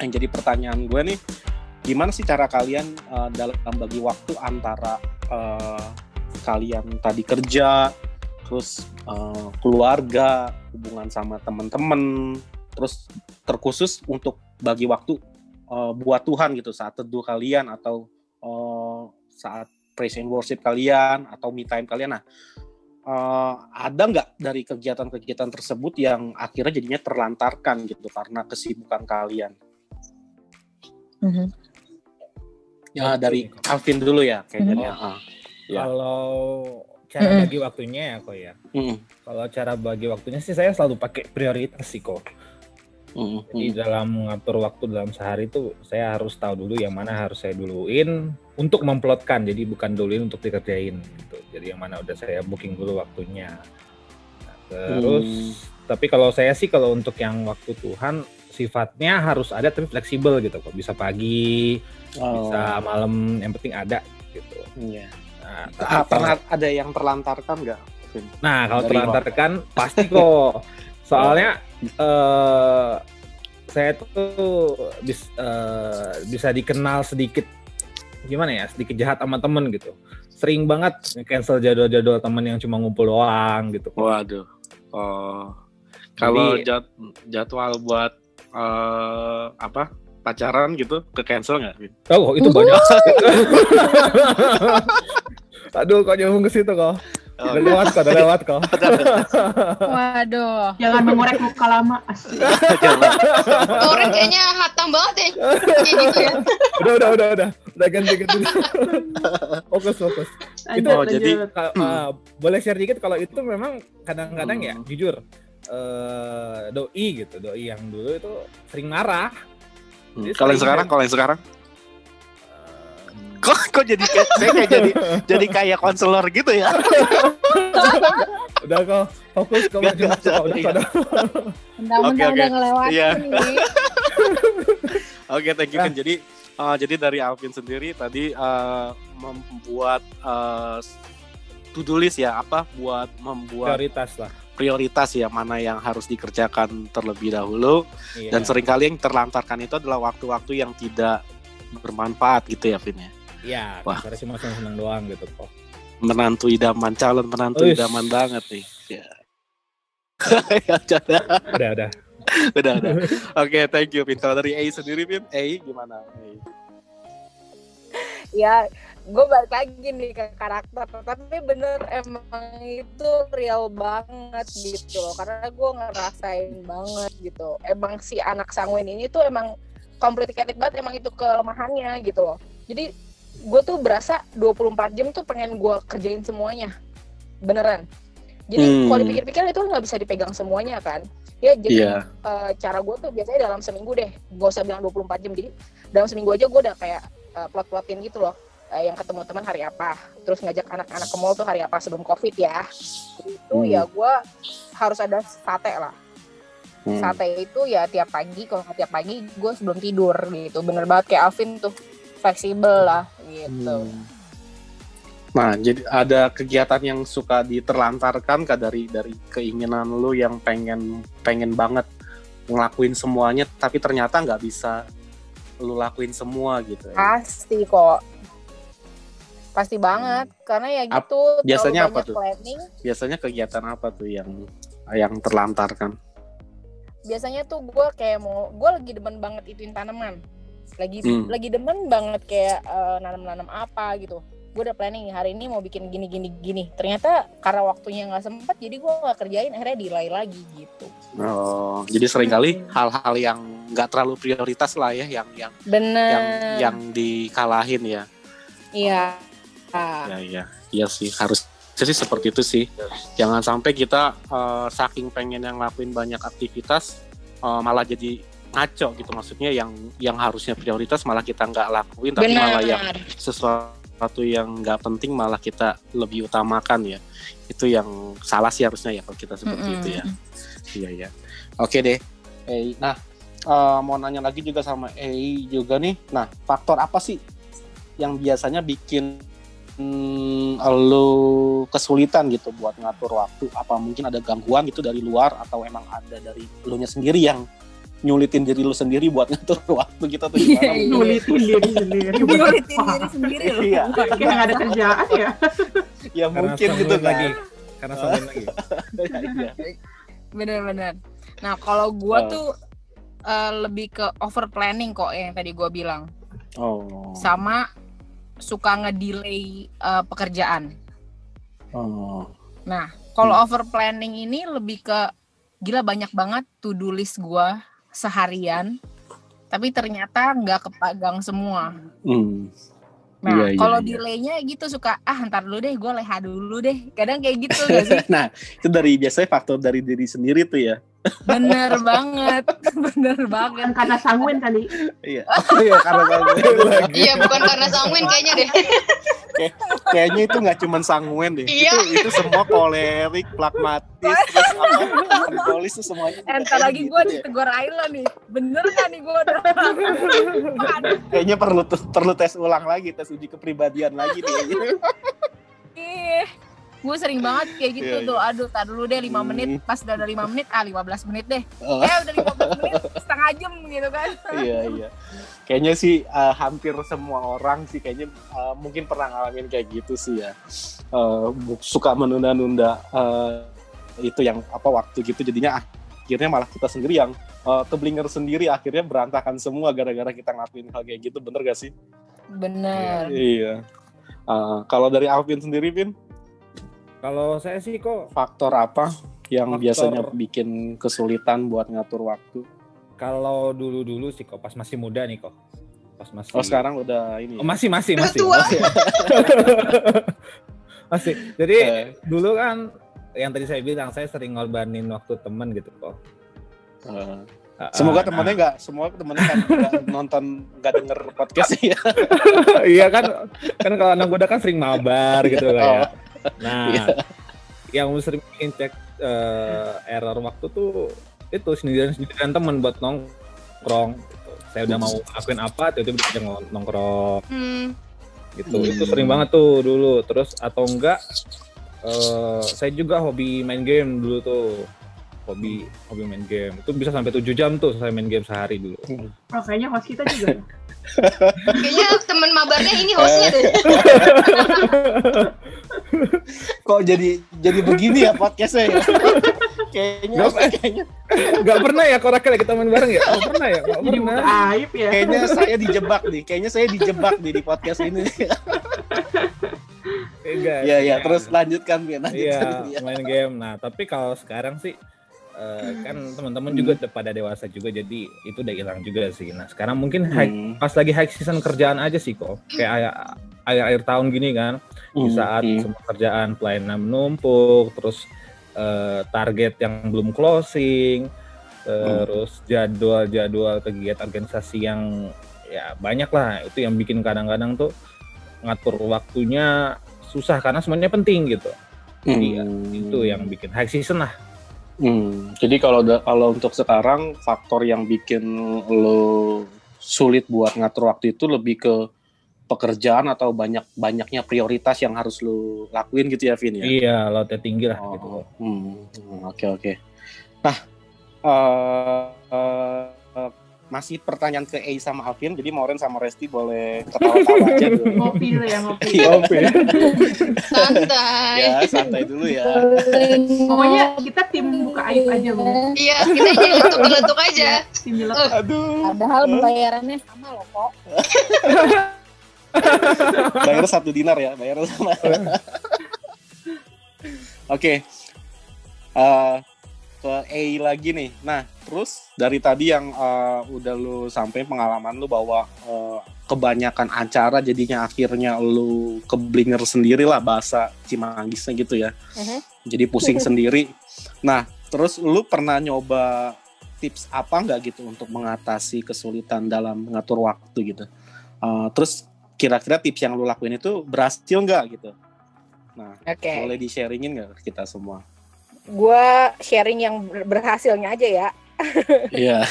yang jadi pertanyaan gue nih, gimana sih cara kalian dalam bagi waktu antara kalian tadi kerja, terus keluarga, hubungan sama teman-teman, terus terkhusus untuk bagi waktu buat Tuhan gitu saat teduh kalian atau saat praise and worship kalian atau me time kalian. Nah, ada nggak dari kegiatan-kegiatan tersebut yang akhirnya jadinya terlantarkan gitu karena kesibukan kalian? Ya dari Alvin dulu ya kayaknya. Kalau cara bagi waktunya ya kok ya. Kalau cara bagi waktunya sih saya selalu pakai prioritas sih kok. Jadi dalam mengatur waktu dalam sehari itu saya harus tahu dulu yang mana harus saya duluin untuk memplotkan. Jadi bukan duluin untuk dikerjain gitu. Jadi yang mana udah saya booking dulu waktunya. Nah, terus tapi kalau saya sih kalau untuk yang waktu Tuhan sifatnya harus ada tapi fleksibel gitu kok. Bisa pagi, bisa malam, yang penting ada gitu. Iya. Nah, pernah ada yang terlantarkan nggak? Nah kalau terlantarkan pasti kok. Soalnya saya tuh bisa dikenal sedikit gimana ya, sedikit jahat sama temen gitu. Sering banget cancel jadwal-jadwal temen yang cuma ngumpul doang gitu. Waduh. Kalau jadwal buat pacaran gitu ke cancel nggak? Oh itu banyak. Aduh kok nyambung ke situ kok. Udah lewat kok. Waduh. Jangan mengorek luka lama. Orang kayaknya hatam banget ya. Kayak gitu ya. Udah ganti. Fokus. Itu jadi boleh share dikit kalau itu memang kadang-kadang ya jujur doi yang dulu itu sering marah. Kalau yang sekarang kok jadi kayak konselor gitu ya. Udah kok fokus kok udah. Undang-undang udah ngelewatin nih. Oke, thank you. Jadi dari Alvin sendiri tadi membuat to-do list ya, buat membuat prioritas ya, mana yang harus dikerjakan terlebih dahulu. Dan seringkali yang terlantarkan itu adalah waktu-waktu yang tidak bermanfaat gitu ya, Vin ya. Iya, karena cuma senang doang gitu kok. Menantu idaman, calon menantu idaman banget nih. Ya. Udah. Oke, thank you, Vin. Kalau dari A sendiri, Vin, gimana? Ya, gue balik lagi nih ke karakter, tapi bener emang itu real banget gitu loh, karena gue ngerasain banget gitu. Emang si anak sanguin ini tuh emang complicated banget, emang itu kelemahannya gitu loh. Jadi gue tuh berasa 24 jam tuh pengen gue kerjain semuanya, beneran. Jadi kalau dipikir-pikir itu nggak bisa dipegang semuanya kan. Ya jadi cara gue tuh biasanya dalam seminggu deh, gak usah bilang 24 jam. Jadi dalam seminggu aja gue udah kayak plot-plotin gitu loh. Yang ketemu teman hari apa, terus ngajak anak-anak ke mall tuh hari apa sebelum COVID ya. Itu ya gue harus ada sate lah. Sate itu ya tiap pagi, kalau nggak tiap pagi gue sebelum tidur gitu. Bener banget kayak Alvin tuh, fleksibel lah gitu. Nah, jadi ada kegiatan yang suka diterlantarkan kah dari keinginan lu yang pengen banget ngelakuin semuanya, tapi ternyata nggak bisa lu lakuin semua gitu ya? Pasti banget, karena ya gitu. Biasanya apa tuh? Planning. Biasanya kegiatan apa tuh yang terlantarkan? Biasanya tuh gue lagi demen banget ituin tanaman. Lagi demen banget kayak nanam apa gitu. Gue udah planning hari ini mau bikin gini. Ternyata karena waktunya nggak sempat, jadi gue nggak kerjain, akhirnya delay lagi gitu. Oh, jadi seringkali hal-hal yang nggak terlalu prioritas lah ya, yang dikalahin ya. Iya. Iya sih, harus jadi seperti itu sih. Jangan sampai kita saking pengen yang ngelakuin banyak aktivitas malah jadi ngaco gitu, maksudnya yang harusnya prioritas malah kita nggak lakuin, tapi malah yang sesuatu yang nggak penting malah kita lebih utamakan ya. Itu yang salah sih harusnya ya kalau kita seperti itu ya. Iya. Oke deh. Nah, mau nanya lagi juga sama juga nih. Nah, faktor apa sih yang biasanya bikin lu kesulitan gitu buat ngatur waktu? Apa mungkin ada gangguan gitu dari luar, atau emang ada dari elunya sendiri yang nyulitin diri lu sendiri buat ngatur waktu kita tuh gimana? Nyulitin diri sendiri. Nyulitin diri sendiri loh. Iya. Kayak nggak ada kerjaan ya. Ya mungkin gitu kan. lagi. Karena soalin lagi. Iya. Bener-bener. Nah kalau gue tuh lebih ke over planning kok yang tadi gue bilang. Oh. Sama suka ngedelay pekerjaan. Oh. Nah kalau over planning ini lebih ke gila banyak banget to-do list gue seharian, tapi ternyata nggak kepegang semua. Nah, kalau delaynya gitu suka ntar dulu deh, gue leha dulu deh. Kadang kayak gitu gak sih? Nah, itu biasanya faktor dari diri sendiri tuh ya. Bener banget. Karena sanguin tadi. Iya. Iya, karena sanguin. Iya, bukan karena sanguin kayaknya deh. Kayaknya itu nggak cuma sanguin deh. Iya. Itu semua kolerik, pragmatis, terus polis itu semuanya. Entar lagi gue ditegur Ayla nih. Bener kan nih gue udah. Kayaknya perlu tes ulang lagi, tes uji kepribadian lagi nih. Gue sering banget kayak gitu tuh. Aduh, tar dulu deh 5 menit. Pas udah ada 5 menit, 15 menit deh. Udah 15 menit, setengah jam gitu kan. Iya. Kayaknya sih hampir semua orang sih kayaknya mungkin pernah ngalamin kayak gitu sih ya. Suka menunda-nunda itu yang waktu gitu, jadinya akhirnya malah kita sendiri yang keblinger sendiri, akhirnya berantakan semua gara-gara kita ngelakuin hal kayak gitu. Bener gak sih? Bener. Iya. Kalau dari Alvin sendiri, Vin? Kalau saya sih kok faktor apa yang biasanya bikin kesulitan buat ngatur waktu? Kalau dulu sih kok pas masih muda nih kok. Pas masih. Oh, sekarang udah ini. Oh, masih. Tua. Masih. Jadi dulu kan yang tadi saya bilang, saya sering ngorbanin waktu teman gitu kok. Semoga temennya nggak nonton, nggak denger podcast ya. Iya kan kalau anak muda kan sering mabar gitu kayak. Nah, yang sering bikin cek error waktu tuh itu sendirian teman buat nongkrong. Gitu. Saya udah mau lakuin apa, tiba-tiba bisa nongkrong. Gitu. Itu sering banget tuh dulu. Terus atau enggak, saya juga hobi main game dulu tuh. Hobi main game. Itu bisa sampai 7 jam tuh saya main game sehari dulu. Oh, kayaknya host kita juga. Kayaknya teman mabarnya ini hostnya deh. Kok jadi begini ya podcastnya ya? Kayaknya nggak pernah ya koraknya kita main bareng ya? Nggak pernah ya? Nggak Jadi pernah. aib ya. Kayaknya saya dijebak nih di podcast ini. Terus lanjutkan Bian. Iya, main game. Nah, tapi kalau sekarang sih kan teman-teman juga udah pada dewasa juga, jadi itu udah hilang juga sih. Nah, sekarang mungkin pas lagi high season kerjaan aja sih kok. Kayak akhir tahun gini kan, di saat semua kerjaan pelayanan menumpuk, terus target yang belum closing, terus jadwal kegiatan organisasi yang ya banyak lah, itu yang bikin kadang-kadang tuh ngatur waktunya susah karena semuanya penting gitu. Jadi ya, itu yang bikin high season lah. Jadi kalau untuk sekarang faktor yang bikin lo sulit buat ngatur waktu itu lebih ke pekerjaan atau banyaknya prioritas yang harus lo lakuin gitu ya, Vin ya? Iya, loadnya tinggi lah gitu. Oke. Nah, masih pertanyaan ke A sama Alvin, jadi Maureen sama Resti boleh ketawa-tawa aja dulu. Ngopi dulu ya, ngopi. Santai. Ya, santai dulu ya. Pokoknya kita tim buka aib aja, Bu. Iya, kita nyeletuk aja. Tim nyeletuk. Aduh. Padahal bayarannya sama loh kok. Bayar 1 dinar ya, bayar sama. Oke. Ke A lagi nih. Nah, terus dari tadi yang udah lu sampai pengalaman lu bahwa kebanyakan acara jadinya akhirnya lu keblinger sendiri lah, bahasa Cimanggisnya gitu ya. Jadi pusing sendiri. Nah, terus lu pernah nyoba tips apa nggak gitu untuk mengatasi kesulitan dalam mengatur waktu gitu? Terus kira-kira tips yang lu lakuin itu berhasil nggak gitu? Nah, boleh di-sharingin nggak kita semua? Gue sharing yang berhasilnya aja ya. Iya.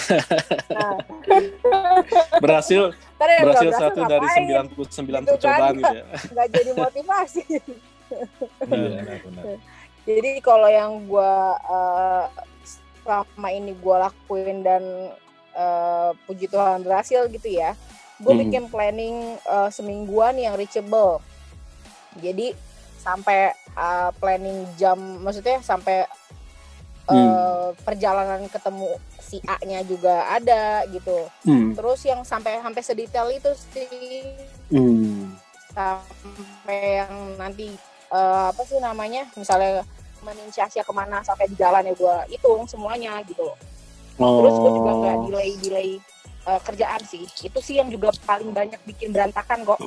berhasil 1 dari 99 percobaan gitu ya. Nggak jadi motivasi. Benar. Jadi kalau yang gue selama ini gue lakuin dan puji Tuhan berhasil gitu ya. Gue bikin planning semingguan yang reachable. Jadi sampai planning jam, maksudnya sampai perjalanan ketemu si A-nya juga ada gitu. Terus yang sampai sedetail itu sih. Sampai yang nanti apa sih namanya, misalnya menginisiasi kemana sampai di jalan ya gue hitung semuanya gitu. Terus gue juga nggak delay kerjaan sih. Itu sih yang juga paling banyak bikin berantakan kok.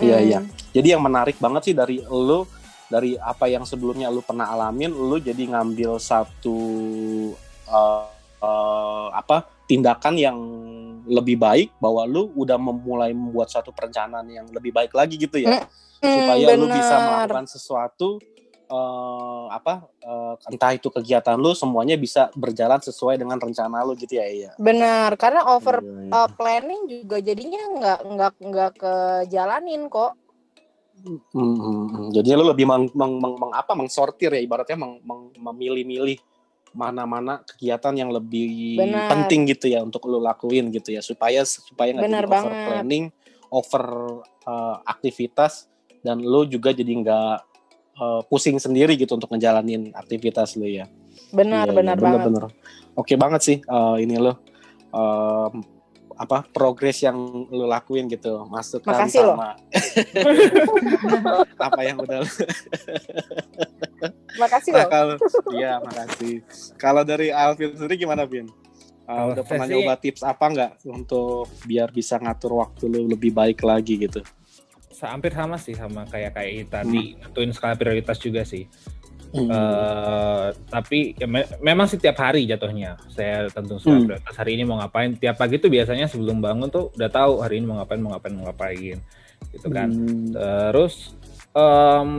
Iya. Jadi yang menarik banget sih dari lu, dari apa yang sebelumnya lu pernah alamin, lu jadi ngambil satu tindakan yang lebih baik, bahwa lu udah memulai membuat satu perencanaan yang lebih baik lagi gitu ya, supaya lu bisa melakukan sesuatu, entah itu kegiatan lu semuanya bisa berjalan sesuai dengan rencana lu gitu ya. Iya. Benar, karena over planning juga jadinya nggak kejalanin kok. Jadi lu lebih mengsortir ya, ibaratnya memilih-milih mana-mana kegiatan yang lebih penting gitu ya untuk lu lakuin gitu ya, supaya nggak jadi over planning, over aktivitas, dan lu juga jadi nggak pusing sendiri gitu untuk ngejalanin aktivitas lu ya. Benar banget. Oke banget sih ini lu progres yang lu lakuin gitu, masukkan makasih sama apa yang udah lu makasih loh. Makasih. Kalau dari Alvin sendiri gimana, Vin? Udah pernah nyoba tips apa nggak untuk biar bisa ngatur waktu lu lebih baik lagi gitu? Hampir sama sih, sama kayak tadi, nentuin skala prioritas juga sih. Tapi ya memang sih tiap hari jatuhnya saya tentu skala prioritas. Hari ini mau ngapain? Tiap pagi tuh biasanya sebelum bangun tuh udah tahu hari ini mau ngapain gitu kan. Terus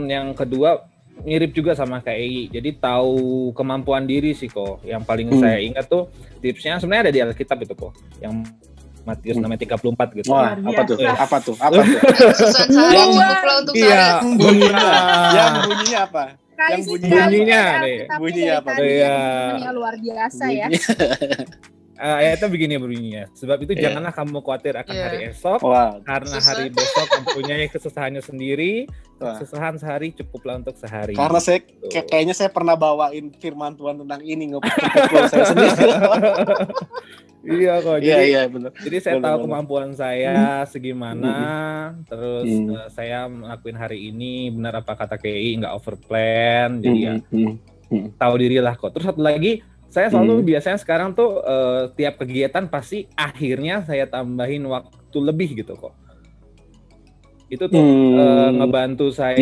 yang kedua mirip juga sama kayak Ei. Jadi tahu kemampuan diri sih kok. Yang paling saya ingat tuh tipsnya sebenarnya ada di Alkitab itu kok. Yang Matius 6:34 gitu. Wah, apa tuh? Susan saya cukuplah untuk saya. Yang bunyinya apa? Yang bunyinya apa? Yang luar biasa ya. Ayatnya begini bunyinya. Sebab itu janganlah kamu khawatir akan hari esok, karena hari besok mempunyai kesusahannya sendiri. Kesusahan sehari cukuplah untuk sehari. Karena saya kayaknya saya pernah bawain firman Tuhan tentang ini ngepukul saya sendiri. Iya kok. Iya benar. Jadi saya tahu kemampuan saya segimana, terus saya melakukan hari ini benar apa kata KI, nggak overplan. Jadi tahu diri lah kok. Terus satu lagi, saya selalu biasanya sekarang tuh tiap kegiatan pasti akhirnya saya tambahin waktu lebih gitu kok. Itu tuh ngebantu saya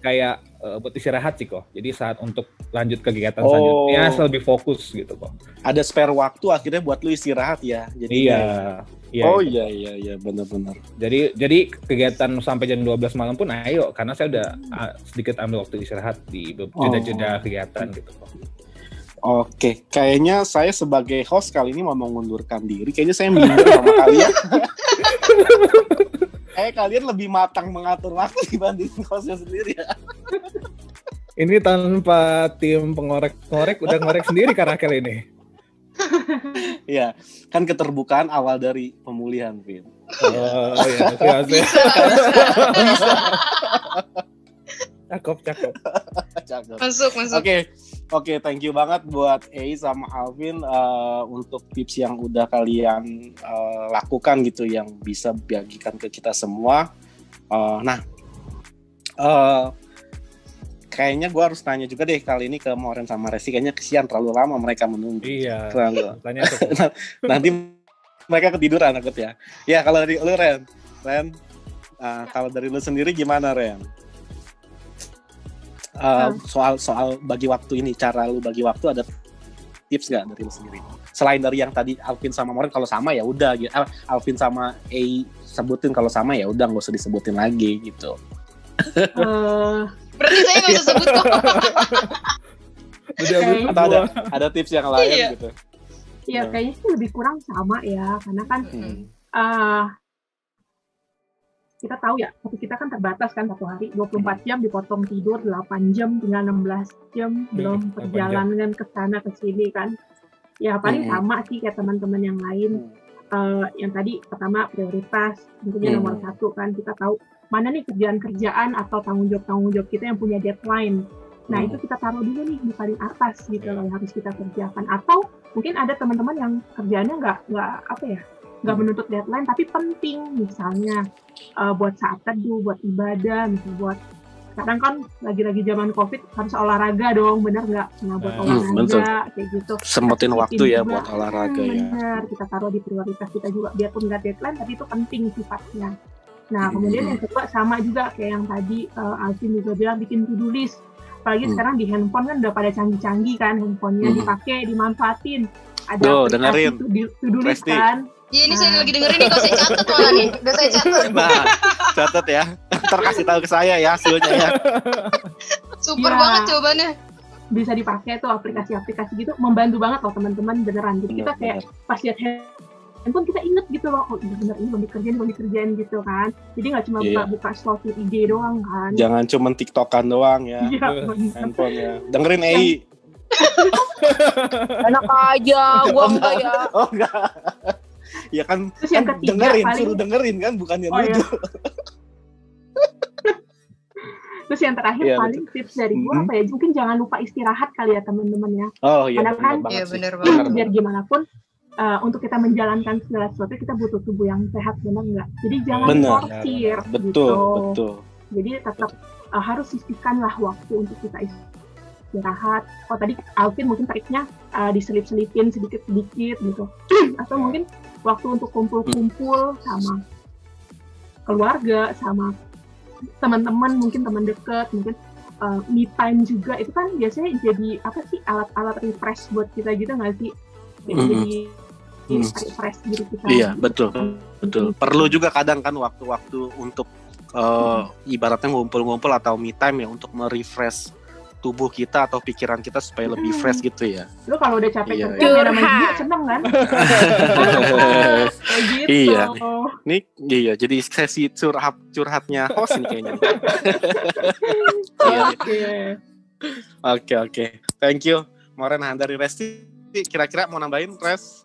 kayak buat istirahat sih kok. Jadi saat untuk lanjut kegiatan selanjutnya lebih fokus gitu kok. Ada spare waktu akhirnya buat lu istirahat ya. Jadi iya benar-benar. Jadi kegiatan sampai jam 12 malam pun ayo, karena saya udah sedikit ambil waktu istirahat di jeda-jeda kegiatan gitu kok. Oke, kayaknya saya sebagai host kali ini mau mengundurkan diri. Kayaknya saya minder sama kalian. Kalian lebih matang mengatur waktu dibanding hostnya sendiri ya. Ini tanpa tim pengorek-ngorek, udah ngorek sendiri karakter ini. Iya, kan keterbukaan awal dari pemulihan, Vin. Bisa. Cakep. Masuk. Oke, thank you banget buat Ei sama Alvin untuk tips yang udah kalian lakukan gitu, yang bisa bagikan ke kita semua. Kayaknya gue harus tanya juga deh kali ini ke Moren sama Resi. Kayaknya kesian terlalu lama mereka menunggu. Iya. Tanya nanti mereka ketiduran takut ya. Ya kalau dari lu Ren, kalau dari lu sendiri gimana Ren? Soal bagi waktu ini, cara lu bagi waktu, ada tips nggak dari lu sendiri? Selain dari yang tadi Alvin sama Moren, kalau sama ya udah. Alvin sama Ei sebutin, kalau sama ya udah nggak usah disebutin lagi gitu. Berarti saya nggak usah sebut kok. Atau ada tips yang lain gitu? Iya, kayaknya sih lebih kurang sama ya, karena kan kita tahu ya, waktu kita kan terbatas kan satu hari 24 jam dipotong tidur 8 jam tinggal 16 jam belum perjalanan ke sana ke sini kan. Ya paling sama sih kayak teman-teman yang lain. Yang tadi pertama prioritas, tentunya nomor satu kan, kita tahu mana nih kerjaan-kerjaan atau tanggung jawab kita yang punya deadline. Nah itu kita taruh dulu nih di paling atas gitu yang harus kita kerjakan. Atau mungkin ada teman-teman yang kerjaannya nggak menuntut deadline tapi penting, misalnya buat saat teduh, buat ibadah, misalnya buat kadang kan lagi-lagi zaman COVID harus olahraga dong, benar nggak? Nah buat olahraga kayak gitu. Sempetin waktu ya buat olahraga ya. Benar, kita taruh di prioritas kita juga, biarpun nggak deadline tapi itu penting sifatnya. Nah kemudian yang kedua sama juga kayak yang tadi Alvin juga bilang, bikin to-do list. Apalagi sekarang di handphone kan udah pada canggih-canggih kan, handphonenya dipakai, dimanfaatin. Ada dengerin to-do list kan. Iya ini saya lagi dengerin nih, kalau saya catat malah nih, udah saya catat. Nah, catat ya. Ntar kasih tahu ke saya ya hasilnya ya. Super banget jawabannya. Bisa dipakai tuh aplikasi-aplikasi gitu, membantu banget loh teman-teman beneran. Jadi kita kayak pas lihat handphone kita inget gitu loh, oh iya bener ini belum dikerjain gitu kan. Jadi nggak cuma buka slot IG doang kan. Jangan cuma TikTokan doang ya. Handphonenya. Dengerin EI. Enak aja, gua enggak ya. Oh enggak. Ya kan, terus yang ketiga, suruh dengerin kan, bukannya nuduh. Ya. Terus yang terakhir paling tips dari gue apa ya, mungkin jangan lupa istirahat kali ya teman-teman ya. Oh iya, karena kan bener banget. Biar gimana pun untuk kita menjalankan segala sesuatu kita butuh tubuh yang sehat, benar nggak? Jadi jangan forsir gitu. Betul. Jadi tetap harus sisihkanlah waktu untuk kita istirahat. Oh tadi Alvin mungkin triknya diselip-selipin sedikit-sedikit gitu. Atau mungkin waktu untuk kumpul-kumpul sama keluarga, sama teman-teman, mungkin teman dekat, mungkin me time juga, itu kan biasanya jadi apa sih, alat-alat refresh buat kita gitu nggak sih? Jadi refresh diri kita. Iya betul. Perlu juga kadang kan waktu-waktu untuk ibaratnya ngumpul-ngumpul atau me time ya, untuk merefresh tubuh kita atau pikiran kita supaya lebih fresh gitu ya. Lu kalau udah capek kerja, namanya dia seneng kan? Gitu. Iya. Iya, jadi sesi curhatnya host nih kayaknya. Oke. Thank you. Moren dari Resti, kira-kira mau nambahin Res?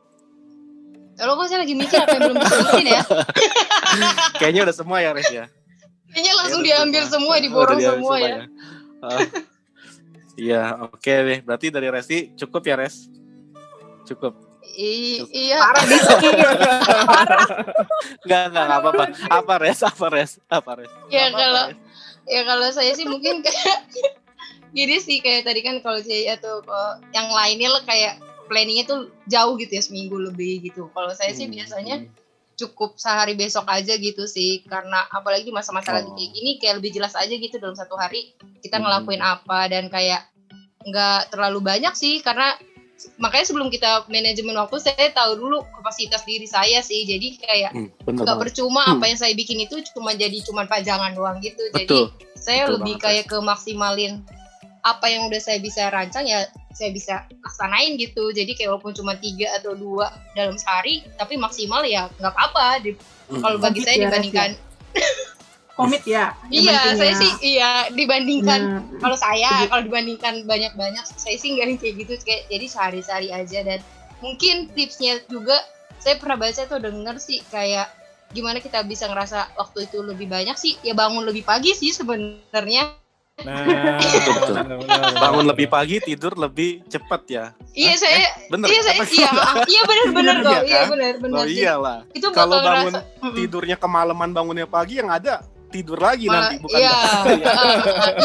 Kalau kok saya lagi mikir apa yang belum disebutin ya. Kayaknya udah semua ya Res ya. Kayaknya langsung diambil semua, diborong semua ya. Iya, oke deh. Berarti dari Resti cukup ya, Res? Cukup. Iya. Parah di sini. Enggak apa-apa. Apa Res? Ya kalau saya sih mungkin kayak gini sih, kayak tadi kan kalau saya atau yang lainnya lah kayak planningnya tuh jauh gitu ya, seminggu lebih gitu. Kalau saya sih biasanya cukup sehari besok aja gitu sih, karena apalagi masa-masa lagi kayak gini kayak lebih jelas aja gitu dalam satu hari kita ngelakuin apa, dan kayak nggak terlalu banyak sih, karena makanya sebelum kita manajemen waktu saya tahu dulu kapasitas diri saya sih, jadi kayak nggak percuma apa yang saya bikin itu cuma pajangan doang gitu. Jadi saya lebih kayak ke maksimalin apa yang udah saya bisa rancang ya saya bisa laksanain gitu. Jadi kayak walaupun cuma 3 atau 2 dalam sehari, tapi maksimal ya nggak apa-apa. Kalau bagi saya dibandingkan komit ya. Iya, saya sih dibandingkan kalau dibandingkan banyak-banyak, saya sih nggak kayak gitu. Kayak jadi sehari-hari aja. Dan mungkin tipsnya juga saya pernah baca tuh, denger sih kayak gimana kita bisa ngerasa waktu itu lebih banyak sih, ya bangun lebih pagi sih sebenarnya. Nah, betul. Bangun lebih pagi, tidur lebih cepat ya. Iya, benar kok. Iya, benar. Oh iyalah. Itu kalau bangun tidurnya kemalaman, bangunnya pagi, yang ada tidur lagi nanti, bukan?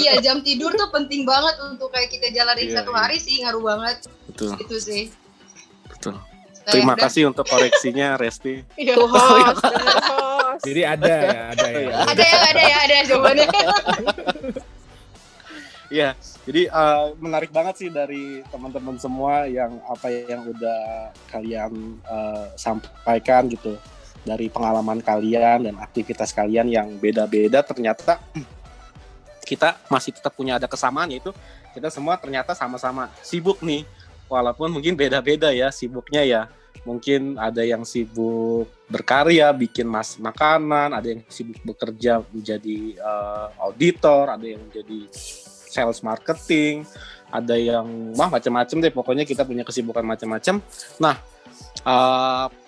Iya, jam tidur tuh penting banget untuk kayak kita jalanin satu hari sih, ngaruh banget. Betul. Itu sih. Betul. Terima kasih untuk koreksinya, Resti. Jadi ada ya jawabannya. Iya, jadi menarik banget sih dari teman-teman semua yang udah kalian sampaikan gitu, dari pengalaman kalian dan aktivitas kalian yang beda-beda. Ternyata kita masih tetap punya ada kesamaan, yaitu kita semua ternyata sama-sama sibuk nih, walaupun mungkin beda-beda ya sibuknya ya. Mungkin ada yang sibuk berkarya, bikin makanan, ada yang sibuk bekerja menjadi auditor, ada yang menjadi sales marketing, ada yang macam-macam deh, pokoknya kita punya kesibukan macam-macam. Nah,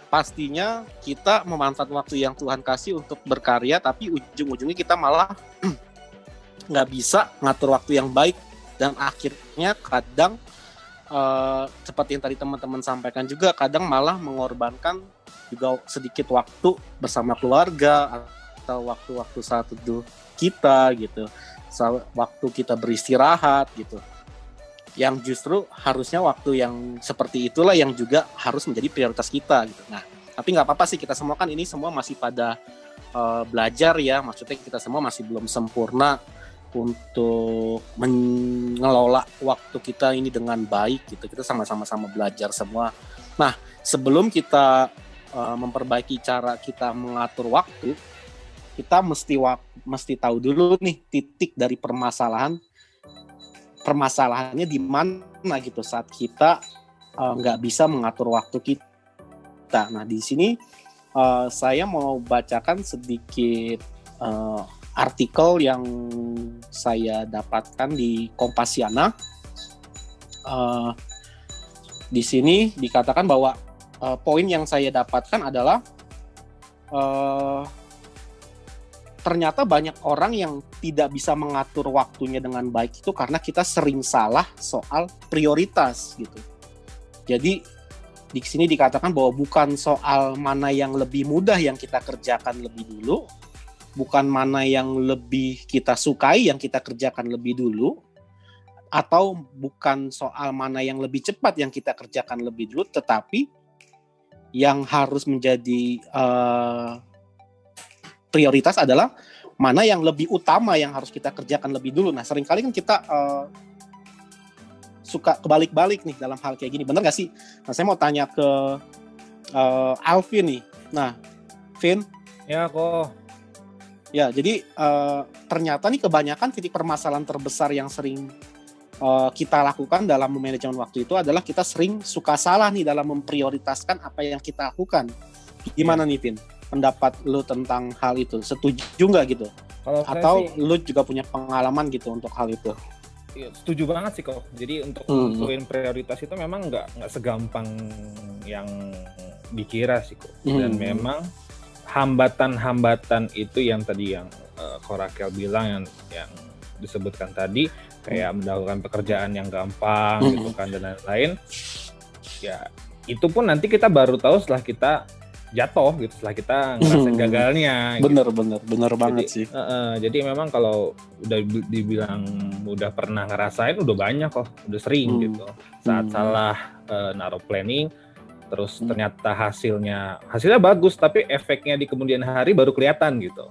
pastinya kita memanfaatkan waktu yang Tuhan kasih untuk berkarya, tapi ujung-ujungnya kita malah nggak bisa ngatur waktu yang baik, dan akhirnya kadang seperti yang tadi teman-teman sampaikan juga, kadang malah mengorbankan juga sedikit waktu bersama keluarga atau waktu-waktu saat teduh kita gitu, waktu kita beristirahat gitu, yang justru harusnya waktu yang seperti itulah yang juga harus menjadi prioritas kita gitu. Nah, tapi nggak apa-apa sih, kita semua kan ini semua masih pada belajar ya, maksudnya kita semua masih belum sempurna untuk mengelola waktu kita ini dengan baik gitu. Kita sama-sama belajar semua. Nah, sebelum kita memperbaiki cara kita mengatur waktu, kita mesti tahu dulu nih titik dari permasalahannya di mana gitu saat kita nggak bisa mengatur waktu kita. Nah, di sini saya mau bacakan sedikit artikel yang saya dapatkan di Kompasiana. Di sini dikatakan bahwa poin yang saya dapatkan adalah ternyata banyak orang yang tidak bisa mengatur waktunya dengan baik itu karena kita sering salah soal prioritas gitu. Jadi di sini dikatakan bahwa bukan soal mana yang lebih mudah yang kita kerjakan lebih dulu, bukan mana yang lebih kita sukai yang kita kerjakan lebih dulu, atau bukan soal mana yang lebih cepat yang kita kerjakan lebih dulu, tetapi yang harus menjadi prioritas adalah mana yang lebih utama yang harus kita kerjakan lebih dulu. Nah, seringkali kan kita suka kebalik-balik nih dalam hal kayak gini. Bener gak sih? Nah, saya mau tanya ke Alvin nih. Nah, Vin? Ya, kok. Ya, jadi ternyata nih kebanyakan titik permasalahan terbesar yang sering kita lakukan dalam manajemen waktu itu adalah kita sering suka salah nih dalam memprioritaskan apa yang kita lakukan. Gimana nih, Vin? Pendapat lu tentang hal itu, setuju nggak gitu? Atau sih, lu juga punya pengalaman gitu untuk hal itu? Iya, setuju banget sih kok. Jadi untuk nentuin prioritas itu memang nggak segampang yang dikira sih kok. Dan memang hambatan-hambatan itu yang tadi yang Korakel bilang yang disebutkan tadi, kayak mendahulukan pekerjaan yang gampang gitu kan dan lain-lain. Ya itu pun nanti kita baru tahu setelah kita jatuh gitu, setelah kita ngerasain gagalnya. Bener banget sih. Jadi memang kalau udah dibilang udah pernah ngerasain, udah banyak kok, udah sering gitu. Saat salah naruh planning, terus ternyata hasilnya bagus, tapi efeknya di kemudian hari baru kelihatan gitu.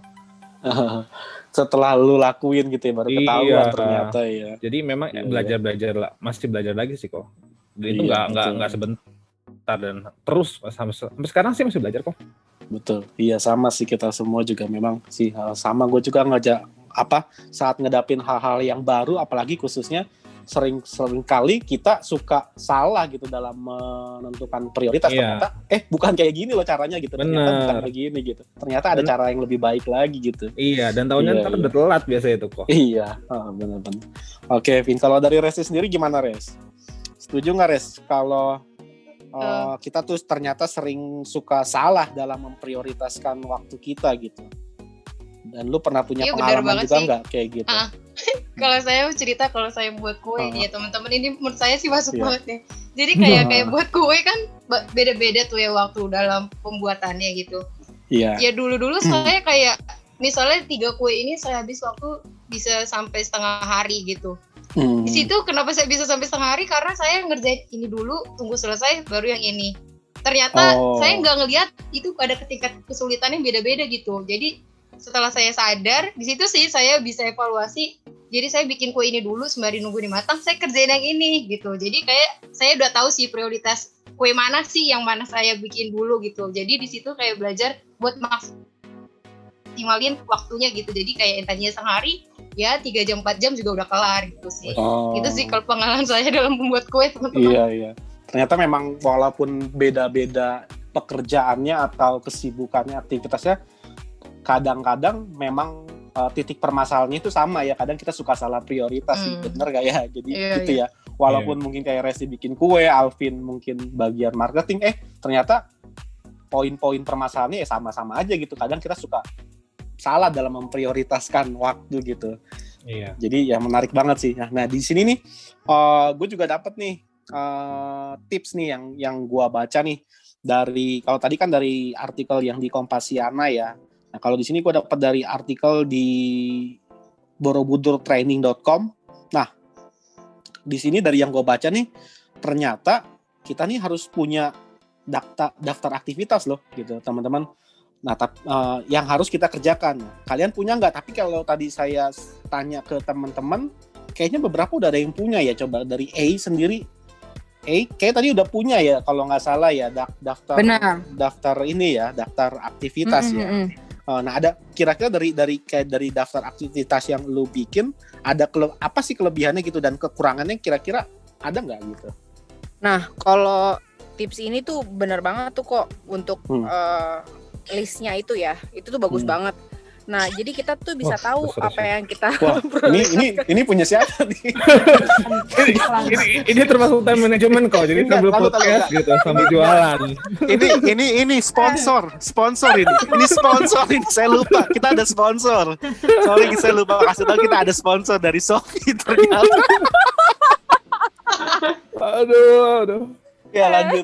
Setelah lu lakuin gitu ya, baru ketahuan ternyata ya. Jadi memang belajar lah, masih belajar lagi sih kok. Dan itu nggak sebentar. Dan terus sampai sekarang sih masih belajar kok. Betul, iya sama sih, kita semua juga memang sih sama. Gue juga saat ngedapin hal-hal yang baru, apalagi khususnya sering kali kita suka salah gitu dalam menentukan prioritas. Ternyata bukan kayak gini loh caranya gitu. Ternyata bukan begini gitu. Ternyata ada cara yang lebih baik lagi gitu. Iya, dan tahunya ntar udah telat biasa itu kok. Iya, benar-benar. Oke, Vin, kalau dari Res sendiri gimana, Res? Setuju nggak, Res, kalau kita tuh ternyata sering suka salah dalam memprioritaskan waktu kita gitu? Dan lu pernah punya pengalaman juga nggak kayak gitu? Kalau saya cerita, kalau saya buat kue ya teman-teman, ini menurut saya sih masuk banget nih. Jadi kayak buat kue kan beda-beda tuh ya waktu dalam pembuatannya gitu. Iya. Ya dulu saya kayak misalnya 3 kue ini saya habis waktu bisa sampai setengah hari gitu. Di situ kenapa saya bisa sampai setengah hari, karena saya ngerjain ini dulu, tunggu selesai baru yang ini. Ternyata saya nggak ngelihat itu ada tingkat kesulitannya beda-beda gitu. Jadi setelah saya sadar, di situ sih saya bisa evaluasi. Jadi saya bikin kue ini dulu sembari nunggu ini matang, saya kerjain yang ini gitu. Jadi kayak saya udah tahu sih prioritas kue mana sih yang mana saya bikin dulu gitu. Jadi di situ kayak belajar buat maksimalin waktunya gitu. Jadi kayak yang tadinya sehari, ya 3 jam 4 jam juga udah kelar gitu sih. Itu sih kalau pengalaman saya dalam membuat kue, teman-teman. Iya. Ternyata memang walaupun beda-beda pekerjaannya atau kesibukannya, aktivitasnya, kadang-kadang memang titik permasalahannya itu sama ya. Kadang kita suka salah prioritas sih, bener gak ya? Jadi gitu ya. Walaupun mungkin kayak Resti bikin kue, Alvin mungkin bagian marketing, ternyata poin-poin permasalahannya ya sama-sama aja gitu. Kadang kita suka salah dalam memprioritaskan waktu gitu. Iya. Jadi ya menarik banget sih. Nah di sini nih, gue juga dapat nih tips nih yang gue baca nih dari, kalau tadi kan dari artikel yang di Kompasiana ya. Nah kalau di sini gue dapat dari artikel di borobudurtraining.com. Nah di sini dari yang gue baca nih, ternyata kita nih harus punya daftar aktivitas loh gitu teman-teman. Nah yang harus kita kerjakan. Kalian punya nggak? Tapi kalau tadi saya tanya ke teman-teman, kayaknya beberapa udah ada yang punya ya. Coba dari A sendiri, kayak tadi udah punya ya kalau nggak salah ya, daftar ini ya, daftar aktivitas ya. Nah ada kira-kira dari daftar aktivitas yang lu bikin, ada apa sih kelebihannya gitu dan kekurangannya kira-kira ada nggak gitu? Nah kalau tips ini tuh bener banget tuh kok untuk listnya itu ya, itu tuh bagus banget. Nah jadi kita tuh bisa tahu apa yang kita ini punya siapa nih? ini termasuk time management kok, jadi sambil podcast gitu, sambil jualan. Ini sponsor ini sponsor ini saya lupa, kita ada sponsor. Sorry saya lupa kasih tahu, kita ada sponsor dari Shopee ternyata. Aduh. Ya lanjut.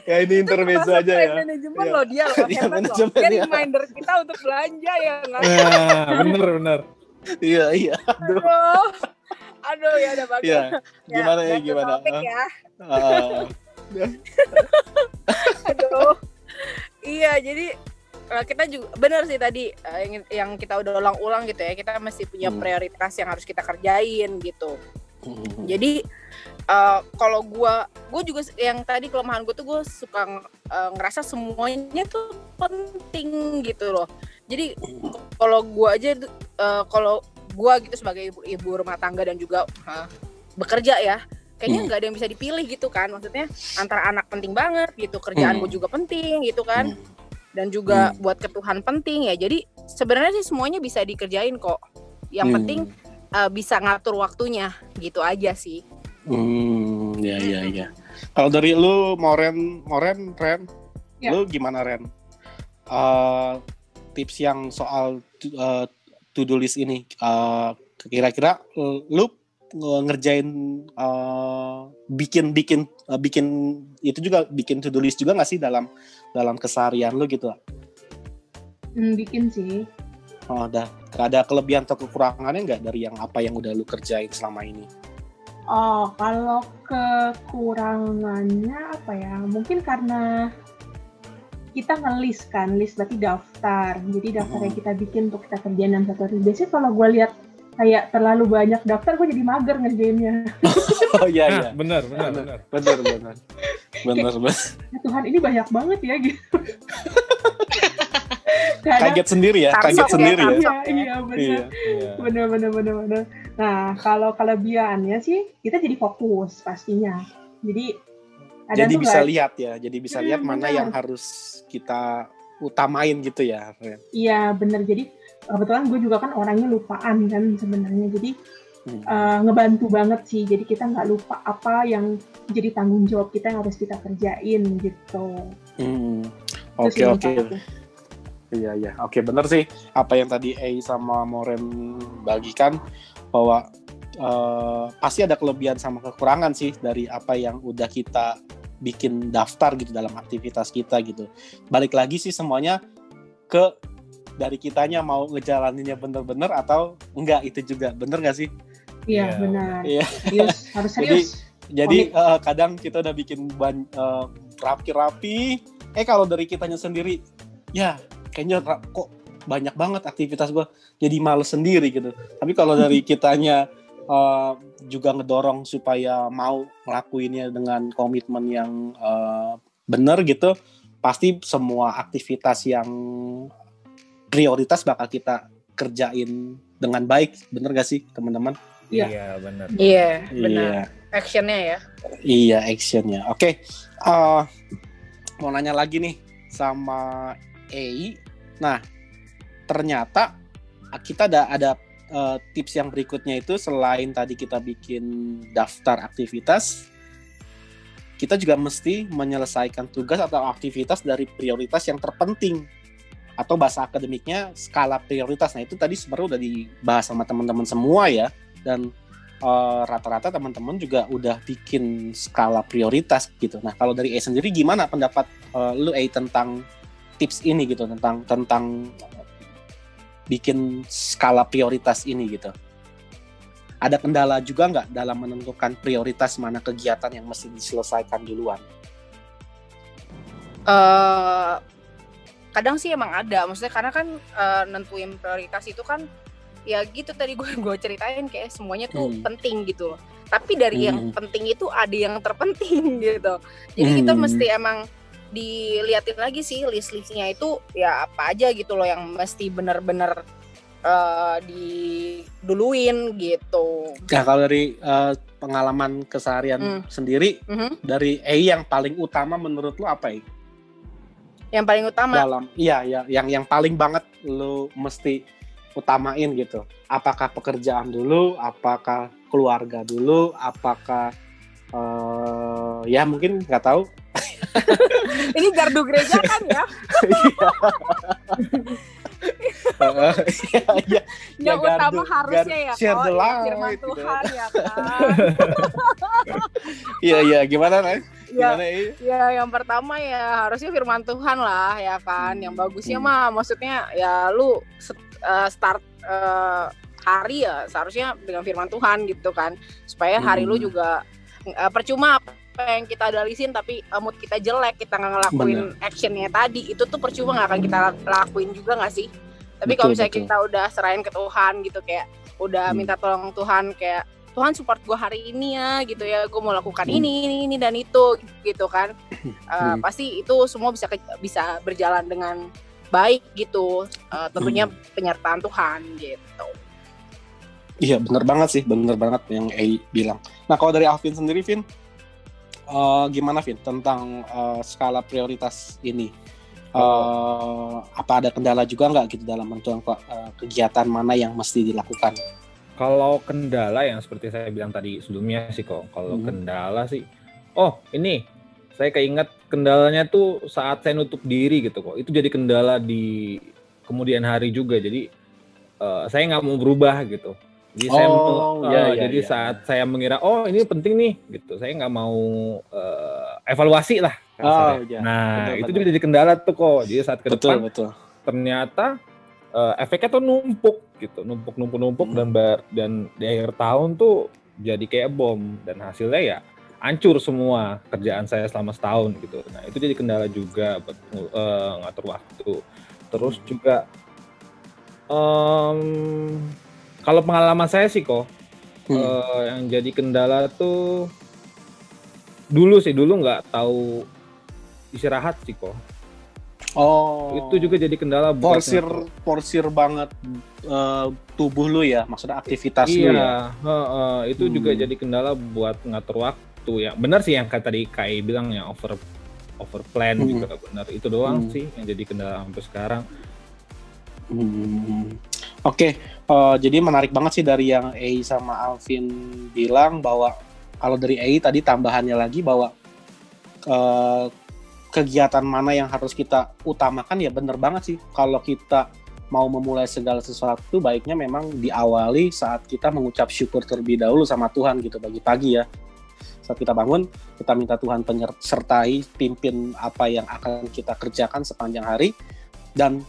Ya ini intermezzo aja ya. Manajemen loh dia loh, hebat loh. Dia reminder kita untuk belanja ya nggak? Nah, bener. Iya. Aduh ya udah bagus. Ya, gimana? Ya. Aduh. Iya jadi kita juga benar sih tadi yang kita udah ulang-ulang gitu ya. Kita mesti punya prioritas yang harus kita kerjain gitu. Jadi kalau gue juga yang tadi kelemahan gue tuh gue suka ngerasa semuanya tuh penting gitu loh. Jadi kalau gue aja kalau gue gitu sebagai ibu rumah tangga dan juga bekerja ya, kayaknya nggak ada yang bisa dipilih gitu kan. Maksudnya antara anak penting banget gitu, kerjaan gue juga penting gitu kan, dan juga buat kebutuhan penting ya. Jadi sebenarnya sih semuanya bisa dikerjain kok. Yang penting bisa ngatur waktunya gitu aja sih. Ya. Kalau dari lu Ren, ya. Lu gimana Ren? Tips yang soal to-do list ini, kira-kira lu ngerjain bikin itu juga, bikin to-do list juga nggak sih dalam keseharian lu gitu? Bikin sih. Ada kelebihan atau kekurangannya nggak dari yang apa yang udah lu kerjain selama ini? Kalau kekurangannya apa ya? Mungkin karena kita nge-list kan, list berarti daftar. Jadi daftar yang kita bikin untuk kita kerjain dalam satu hari. Biasanya kalau gue lihat kayak terlalu banyak daftar, gue jadi mager ngerjainnya. Oh iya. Benar. Ya Tuhan, ini banyak banget ya gitu. Kaget sendiri ya. Iya benar. Nah kalau kelebihannya sih kita jadi fokus pastinya. Jadi bisa lihat ya. Jadi bisa lihat mana yang harus kita utamain gitu ya. Iya benar. Jadi kebetulan gue juga kan orangnya lupaan kan sebenarnya. Jadi ngebantu banget sih. Jadi kita nggak lupa apa yang jadi tanggung jawab kita yang harus kita kerjain gitu. Oke. Iya. Oke, bener sih apa yang tadi sama Moren bagikan, bahwa pasti ada kelebihan sama kekurangan sih dari apa yang udah kita bikin daftar gitu dalam aktivitas kita gitu. Balik lagi sih semuanya ke dari kitanya mau ngejalaninnya bener-bener atau enggak, itu juga bener nggak sih? Iya benar. Iya. Harus serius. Jadi kadang kita udah bikin rapi-rapi, kalau dari kitanya sendiri ya kayaknya kok banyak banget aktivitas gue, jadi males sendiri gitu. Tapi kalau dari kitanya juga ngedorong supaya mau ngelakuinnya dengan komitmen yang benar gitu, pasti semua aktivitas yang prioritas bakal kita kerjain dengan baik. Bener gak sih teman-teman? Iya benar. Iya benar. Actionnya ya. Iya actionnya. Oke. Mau nanya lagi nih sama Nah, ternyata kita ada tips yang berikutnya itu, selain tadi kita bikin daftar aktivitas, kita juga mesti menyelesaikan tugas atau aktivitas dari prioritas yang terpenting, atau bahasa akademiknya skala prioritas. Nah itu tadi sebenarnya udah dibahas sama teman-teman semua ya, dan rata-rata teman-teman juga udah bikin skala prioritas gitu. Nah kalau dari sendiri gimana pendapat lu tentang tips ini gitu, tentang bikin skala prioritas ini gitu? Ada kendala juga nggak dalam menentukan prioritas mana kegiatan yang mesti diselesaikan duluan? Kadang sih emang ada, maksudnya karena kan nentuin prioritas itu kan ya gitu, tadi gue ceritain kayak semuanya tuh penting gitu. Tapi dari yang penting itu ada yang terpenting gitu. Jadi kita mesti emang diliatin lagi sih list-listnya itu ya apa aja gitu loh yang mesti benar-benar diduluin gitu. Nah kalau dari pengalaman keseharian sendiri, dari yang paling utama menurut lo apa ya? Yang paling utama? Yang paling banget lo mesti utamain gitu. Apakah pekerjaan dulu, apakah keluarga dulu, apakah ya mungkin nggak tahu. Ini gardu gereja kan ya? Yang utama harusnya ya kok firman Tuhan ya kan. Iya gimana Nay? Ya yang pertama ya harusnya firman Tuhan lah ya kan. Yang bagusnya mah maksudnya ya lu start hari ya seharusnya dengan firman Tuhan gitu kan, supaya hari lu juga percuma apa yang kita dalisin tapi mood kita jelek, kita nggak ngelakuin actionnya tadi, itu tuh percuma, nggak akan kita lakuin juga nggak sih. Tapi kalau misalnya kita udah serahin ke Tuhan gitu, kayak udah minta tolong Tuhan, kayak Tuhan support gue hari ini ya gitu ya, gue mau lakukan ini dan itu gitu kan, pasti itu semua bisa berjalan dengan baik gitu, tentunya penyertaan Tuhan gitu. Iya benar banget yang bilang. Nah kalau dari Alvin sendiri, Vin, gimana Vin tentang skala prioritas ini? Apa ada kendala juga nggak gitu dalam menentukan kegiatan mana yang mesti dilakukan? Kalau kendala yang seperti saya bilang tadi sebelumnya sih kok, kalau kendala sih, ini saya keinget kendalanya tuh saat saya nutup diri gitu kok, itu jadi kendala di kemudian hari juga. Jadi saya nggak mau berubah gitu. Jadi saat saya mengira ini penting nih gitu, saya nggak mau evaluasi lah. Itu juga jadi kendala tuh kok. Jadi saat ke depan ternyata efeknya tuh numpuk dan di akhir tahun tuh jadi kayak bom, dan hasilnya ya hancur semua kerjaan saya selama setahun gitu. Nah itu jadi kendala juga buat ngatur waktu. Terus juga kalau pengalaman saya sih kok, yang jadi kendala tuh dulu nggak tahu istirahat sih kok. Itu juga jadi kendala buat porsir banget tubuh lu ya, maksudnya aktivitas lu ya. Itu juga jadi kendala buat ngatur waktu ya. Benar sih yang tadi Kai bilang ya, over plan juga benar. Itu doang sih yang jadi kendala sampai sekarang. Oke, jadi menarik banget sih dari yang sama Alvin bilang, bahwa kalau dari tadi tambahannya lagi bahwa kegiatan mana yang harus kita utamakan, ya bener banget sih. Kalau kita mau memulai segala sesuatu, baiknya memang diawali saat kita mengucap syukur terlebih dahulu sama Tuhan gitu, pagi-pagi ya. Saat kita bangun, kita minta Tuhan sertai, pimpin apa yang akan kita kerjakan sepanjang hari, dan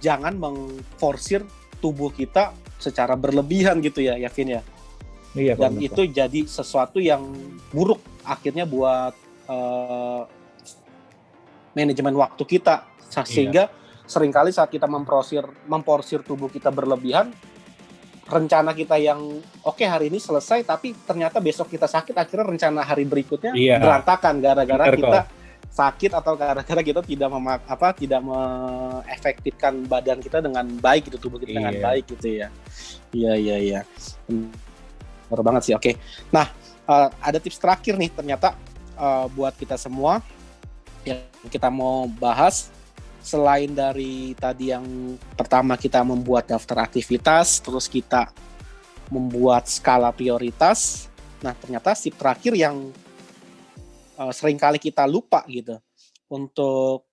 jangan mengforsir tubuh kita secara berlebihan gitu ya Vin ya. Iya, dan itu jadi sesuatu yang buruk akhirnya buat manajemen waktu kita, sehingga seringkali saat kita memporsir tubuh kita berlebihan, rencana kita yang hari ini selesai tapi ternyata besok kita sakit, akhirnya rencana hari berikutnya berantakan gara-gara kita sakit atau gara-gara kita tidak mengefektifkan badan kita dengan baik gitu, tubuh kita dengan baik gitu ya. Iya. Benar banget sih. Oke. Nah, ada tips terakhir nih ternyata buat kita semua yang kita mau bahas selain dari tadi yang pertama kita membuat daftar aktivitas, terus kita membuat skala prioritas. Nah, ternyata tip terakhir yang seringkali kita lupa gitu untuk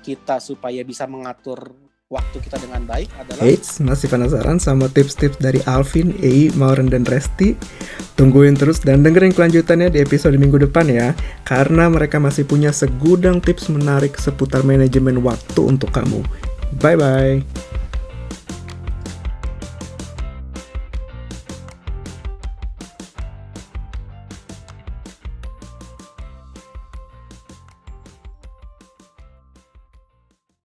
kita supaya bisa mengatur waktu kita dengan baik adalah... Eits, masih penasaran sama tips-tips dari Alvin, Ei, Mauren, dan Resti? Tungguin terus dan dengerin kelanjutannya di episode minggu depan ya, karena mereka masih punya segudang tips menarik seputar manajemen waktu untuk kamu. Bye-bye!